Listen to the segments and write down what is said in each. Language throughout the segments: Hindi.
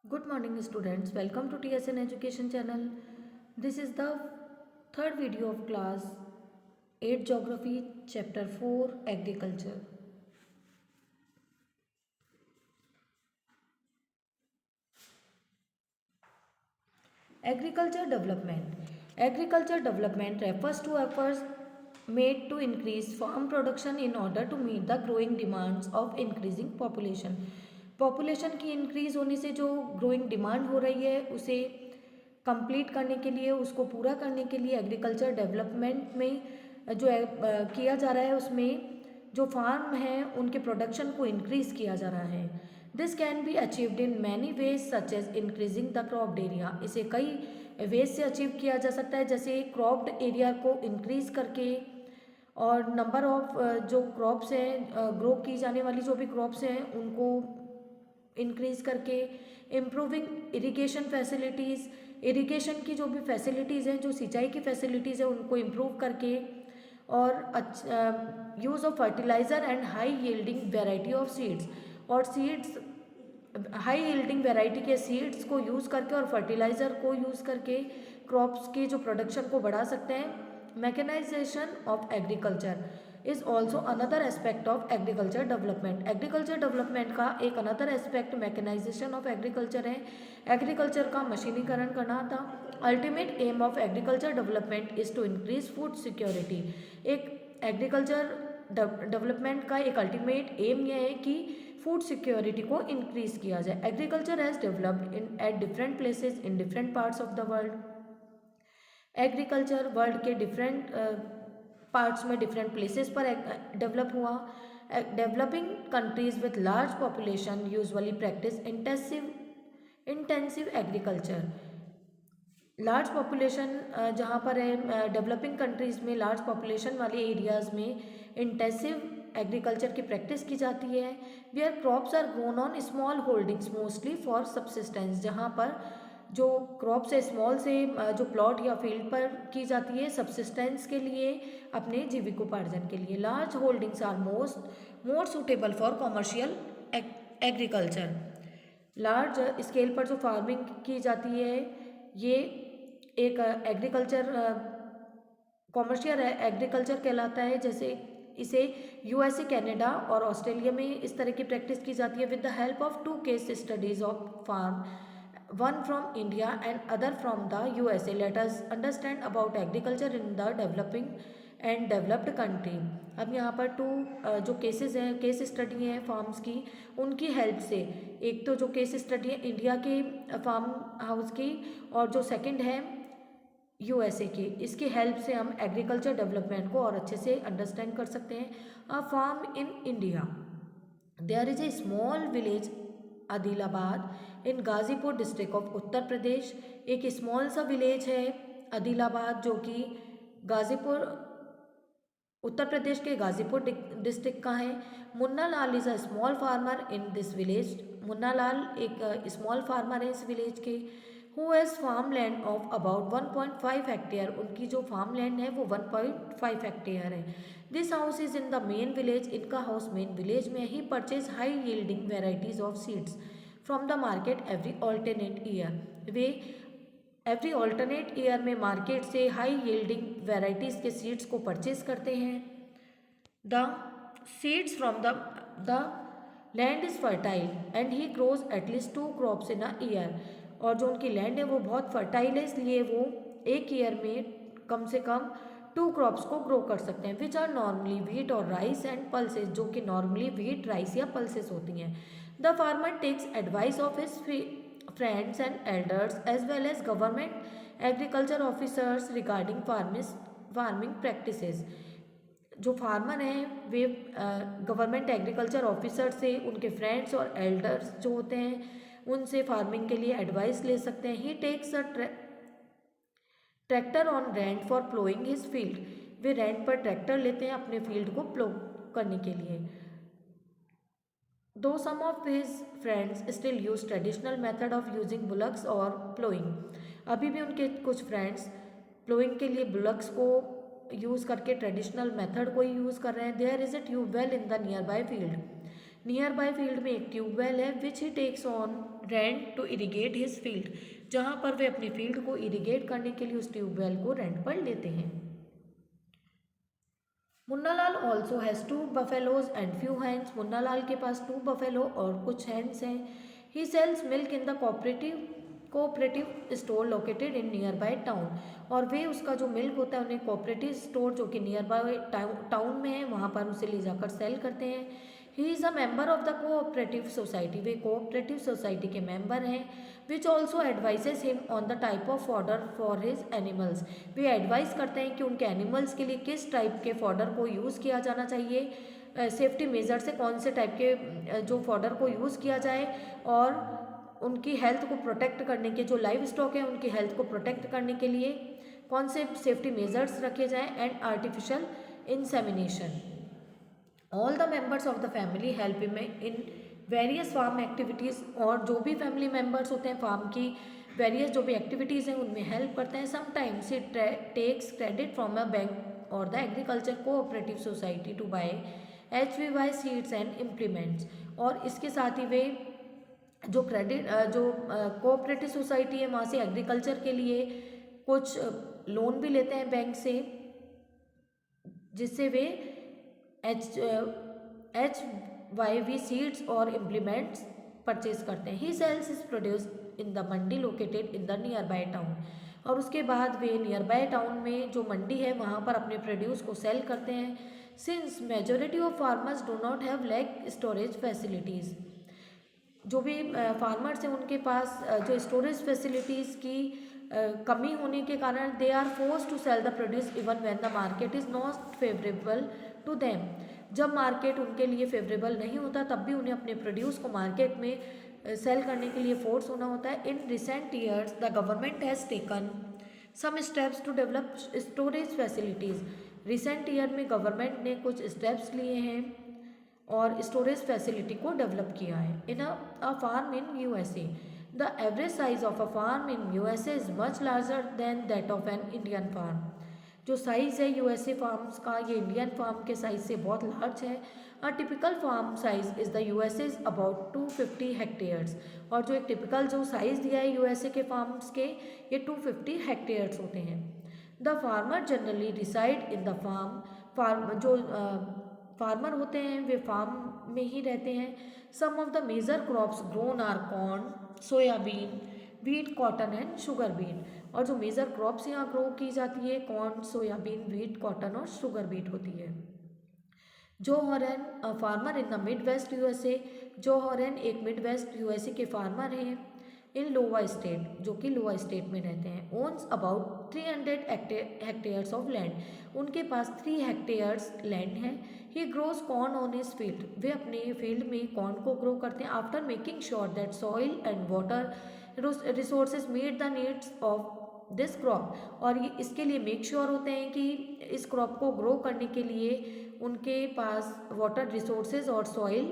Good morning students, welcome to TSN Education channel. This is the third video of class 8 Geography chapter 4 Agriculture. Agriculture development. Agriculture development refers to efforts made to increase farm production in order to meet the growing demands of increasing population. Population की इंक्रीज होने से जो ग्रोइंग डिमांड हो रही है उसे कंप्लीट करने के लिए, उसको पूरा करने के लिए एग्रीकल्चर डेवलपमेंट में जो किया जा रहा है उसमें जो फार्म है उनके प्रोडक्शन को इंक्रीज किया जा रहा है. This can be achieved in many ways such as increasing the cropped area. इसे कई वेज से अचीव किया जा सकता है, जैसे क्रॉप्ड एरिया को इंक्रीज करके और नंबर ऑफ जो क्रॉप्स हैं, ग्रो की जाने वाली जो भी क्रॉप्स हैं उनको इंक्रीज करके, इम्प्रूविंग इरिगेशन फैसिलिटीज़, इरिगेशन की जो भी फैसिलिटीज़ हैं, जो सिंचाई की फैसिलिटीज़ है उनको इम्प्रूव करके, और use of fertiliser and high yielding variety of seeds, और सीड्स हाई यील्डिंग वेराइटी के सीड्स को यूज़ करके और फर्टिलाइज़र को यूज़ करके क्रॉप्स के जो प्रोडक्शन को बढ़ा सकते हैं. Mechanisation of agriculture is also another aspect of agriculture development. Agriculture development का एक another aspect mechanisation of agriculture है. एग्रीकल्चर का मशीनीकरण करना था. Ultimate aim of agriculture development is to increase food security. एक एग्रीकल्चर डेवलपमेंट का एक अल्टीमेट एम यह है कि फूड सिक्योरिटी को इंक्रीज किया जाए. Agriculture has developed in at different places in different parts of the world. Agriculture world के डिफरेंट पार्ट्स में डिफरेंट प्लेसेस पर डेवलप हुआ. Developing countries with large population usually practise intensive agriculture. Large population जहाँ पर है, डेवलपिंग कंट्रीज़ में लार्ज पॉपुलेशन वाले एरियाज़ में इंटेंसिव एग्रीकल्चर की प्रैक्टिस की जाती है. Where crops are grown on small holdings mostly for subsistence. जहाँ पर जो क्रॉप्स है स्मॉल से जो प्लॉट या फील्ड पर की जाती है सब्सिस्टेंस के लिए, अपने जीविकोपार्जन के लिए. Large holdings are more suitable for commercial agriculture. Large scale पर जो फार्मिंग की जाती है ये एक एग्रीकल्चर कॉमर्शियल एग्रीकल्चर कहलाता है. जैसे इसे यूएसए, कनाडा और ऑस्ट्रेलिया में इस तरह की प्रैक्टिस की जाती है with the help of 2 case studies of farm, one from India and other from the USA. Let us understand about agriculture in the developing and developed country. अब यहाँ पर 2 जो केसेस हैं, केस स्टडी हैं फार्म्स की, उनकी हेल्प से, एक तो जो केस स्टडी है इंडिया के फार्म हाउस की और जो सेकंड है यूएसए की, इसकी हेल्प से हम एग्रीकल्चर डेवलपमेंट को और अच्छे से अंडरस्टैंड कर सकते हैं. A farm in India. There is a small village Adilabad in Ghazipur district of Uttar Pradesh. एक स्मॉल सा विलेज है आदिलाबाद जो कि गाज़ीपुर उत्तर प्रदेश के गाज़ीपुर डिस्ट्रिक्ट का है. Munna Lal is a small farmer in this village. Munna Lal एक स्मॉल फार्मर है इस विलेज के. Who has farm land of about 1.5 hectare. उनकी जो फार्म लैंड है वो 1.5 हेक्टेयर है. This house is in the main village. इनका हाउस मेन विलेज में ही. Purchase high yielding varieties of seeds from the market every alternate year. वे एवरी ऑल्टरनेट ईयर में मार्केट से हाई यील्डिंग वेराइटीज़ के सीड्स को परचेज करते हैं. The seeds from the land is fertile and he grows at least 2 crops in a year. और जो उनकी लैंड है वो बहुत फर्टाइल है, इसलिए वो एक ईयर में कम से कम 2 क्रॉप्स को ग्रो कर सकते हैं. विच आर नॉर्मली व्हीट और राइस एंड पल्सेस. जो कि नॉर्मली व्हीट, राइस या पल्सेस होती हैं. The farmer takes advice of his friends and elders as well as government agriculture officers regarding farming practices. जो फार्मर हैं वे गवर्नमेंट एग्रीकल्चर ऑफिसर से, उनके फ्रेंड्स और एल्डर्स जो होते हैं उनसे फार्मिंग के लिए एडवाइस ले सकते हैं. He takes a tractor on rent for ploughing his field. वे रेंट पर ट्रैक्टर लेते हैं अपने फील्ड को प्लो करने के लिए. Though some of his friends still use traditional method of using bullocks और प्लोइंग. अभी भी उनके कुछ फ्रेंड्स प्लोइंग के लिए बुलक्स को यूज़ करके ट्रेडिशनल मेथड को ही यूज़ कर रहे हैं. There is a tubewell in the nearby field. Nearby field में एक ट्यूबवेल है which he takes on rent to irrigate his field, जहाँ पर वे अपने फील्ड को इरीगेट करने के लिए उस ट्यूबवेल को रेंट पर लेते हैं। Munnalal also has 2 buffaloes and few hens. Munnalal के पास 2 बफेलो और कुछ हैंस हैं। He sells milk in the cooperative store located in nearby town, और वे उसका जो मिल्क होता है उन्हें कोऑपरेटिव स्टोर जो कि नियर बाय टाउन में है वहाँ पर उसे ले जाकर सेल करते हैं। He is a member of the cooperative society, way cooperative society के मेंबर हैं। Which also advises him on the type of fodder for his animals, way advice करते हैं कि उनके एनिमल्स के लिए किस टाइप के फॉडर को यूज़ किया जाना चाहिए, सेफ्टी मेजर से कौन से टाइप के जो फॉडर को यूज़ किया जाए, और उनकी हेल्थ को प्रोटेक्ट करने के जो लाइव स्टॉक है उनकी हेल्थ को प्रोटेक्ट करने के लिए कौन से सेफ्टी मेजर्स रखे जाएँ, and artificial insemination. All the members of the family help him in various farm activities, और जो भी फैमिली मेंबर्स होते हैं फार्म की वेरियस जो भी एक्टिविटीज़ हैं उनमें हेल्प करते हैं। Sometimes it takes credit from a bank or the agriculture cooperative society to buy HVY seeds and implements, और इसके साथ ही वे जो क्रेडिट जो कोऑपरेटिव सोसाइटी है वहाँ से एग्रीकल्चर के लिए कुछ लोन भी लेते हैं बैंक से, जिससे वे HYV सीड्स और इम्प्लीमेंट्स परचेज करते हैं। He sells his produce in the mandi located in the nearby town, और उसके बाद वे नियर बाय टाउन में जो मंडी है वहाँ पर अपने प्रोड्यूस को सेल करते हैं। Since majority of farmers do not have lack storage facilities, जो भी फार्मर्स हैं उनके पास जो स्टोरेज फैसिलिटीज़ की कमी होने के कारण they are force to sell the produce even when the market is not favourable to them, जब मार्केट उनके लिए फेवरेबल नहीं होता तब भी उन्हें अपने प्रोड्यूस को मार्केट में सेल करने के लिए फोर्स होना होता है। In recent years the government has taken some steps to develop storage facilities, recent year में गवर्नमेंट ने कुछ स्टेप्स लिए हैं और स्टोरेज फैसिलिटी को डेवलप किया है। In a farm in USA, the average size of a farm in USA is much larger than that of an Indian farm, जो साइज़ है USA फार्म्स का ये इंडियन फार्म के साइज़ से बहुत लार्ज है। A typical farm size is the USA is about 250 hectares, और जो एक टिपिकल जो साइज़ दिया है USA के फार्म्स के ये 250 हेक्टेयर्स होते हैं। The farmer generally reside in the farm जो फार्मर होते हैं वे फार्म में ही रहते हैं। Some of the major crops grown are corn, soybean, wheat, cotton and sugar bean, और जो मेजर क्रॉप्स यहाँ ग्रो की जाती है कॉर्न, सोयाबीन, व्हीट, कॉटन और शुगर बीट होती है। Joe Horan a farmer in the Midwest USA, Joe Horan एक मिड वेस्ट USA के फार्मर हैं। इन लोवा स्टेट, जो कि लोवा स्टेट में रहते हैं। Owns about 300 hectares of land, उनके पास 3 हेक्टेयर्स लैंड है। He grows corn on his field, वे अपने फील्ड में कॉर्न को ग्रो करते हैं। After making sure that soil and water resources meet the needs of this crop, और ये इसके लिए मेक श्योर होते हैं कि इस क्रॉप को ग्रो करने के लिए उनके पास वाटर रिसोर्सेज और सॉइल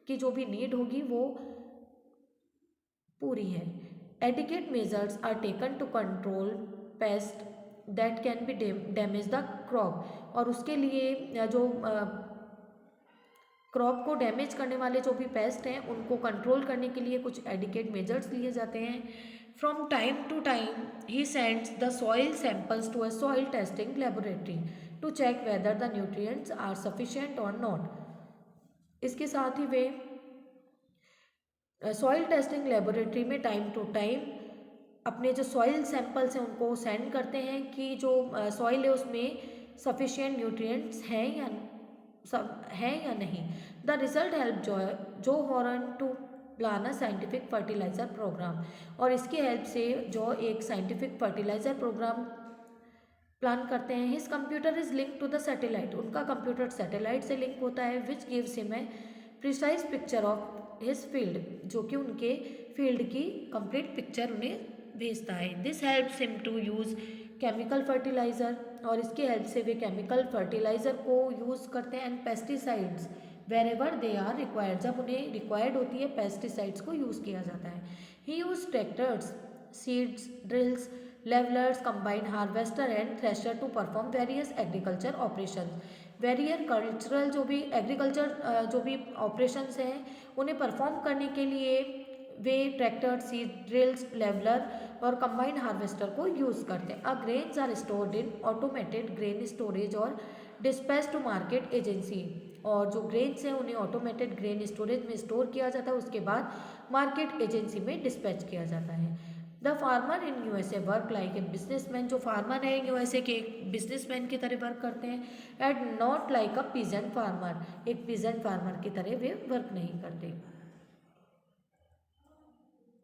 की जो भी नीड होगी वो पूरी है। Adequate measures are taken to control pest that can be damage the crop, और उसके लिए जो क्रॉप को डैमेज करने वाले जो भी पेस्ट हैं उनको कंट्रोल करने के लिए कुछ एडिकेट मेजर्स लिए जाते हैं। From time to time he sends the soil samples to a soil testing laboratory to check whether the nutrients are sufficient और नॉट। इसके साथ ही वे सॉइल टेस्टिंग लेबोरेटरी में टाइम टू टाइम अपने जो सॉइल सैंपल्स हैं उनको सेंड करते हैं कि जो सॉइल है उसमें सफिशिएंट न्यूट्रिएंट्स हैं या नहीं। द रिजल्ट हेल्प जो हॉर्न to plan a scientific fertiliser programme, और इसकी हेल्प से जो एक साइंटिफिक फर्टिलाइज़र प्रोग्राम प्लान करते हैं। His computer is link to the satellite, उनका कंप्यूटर सैटेलाइट से लिंक होता है। Which gives him a precise picture of his field, जो कि उनके फील्ड की कंप्लीट पिक्चर उन्हें भेजता है। This helps him to use chemical fertiliser, और इसकी हेल्प से वे केमिकल फर्टिलाइज़र को यूज़ करते हैं। And pesticides wherever they are required, जब उन्हें रिक्वायर्ड होती है पेस्टिसाइड्स को यूज़ किया जाता है। He use tractors, seeds drills, levellers, combine harvester and thresher to perform various agriculture operation, various cultural जो भी एग्रीकल्चर जो भी ऑपरेशंस हैं उन्हें परफॉर्म करने के लिए वे ट्रैक्टर, सीड ड्रिल्स, लेवलर और कंबाइंड हार्वेस्टर को यूज़ करते हैं। Grains are stored in automated grain storage और डिस्पैच टू मार्केट एजेंसी। और जो ग्रेन्स हैं उन्हें ऑटोमेटेड ग्रेन स्टोरेज में स्टोर किया जाता है, उसके बाद मार्केट एजेंसी में डिस्पैच किया जाता है। The farmer in USA work like a businessman. जो फार्मर है यूएसए के एक बिजनेसमैन की तरह वर्क करते हैं। And not like a peasant farmer. एक पीजेंट फार्मर की तरह वे वर्क नहीं करते।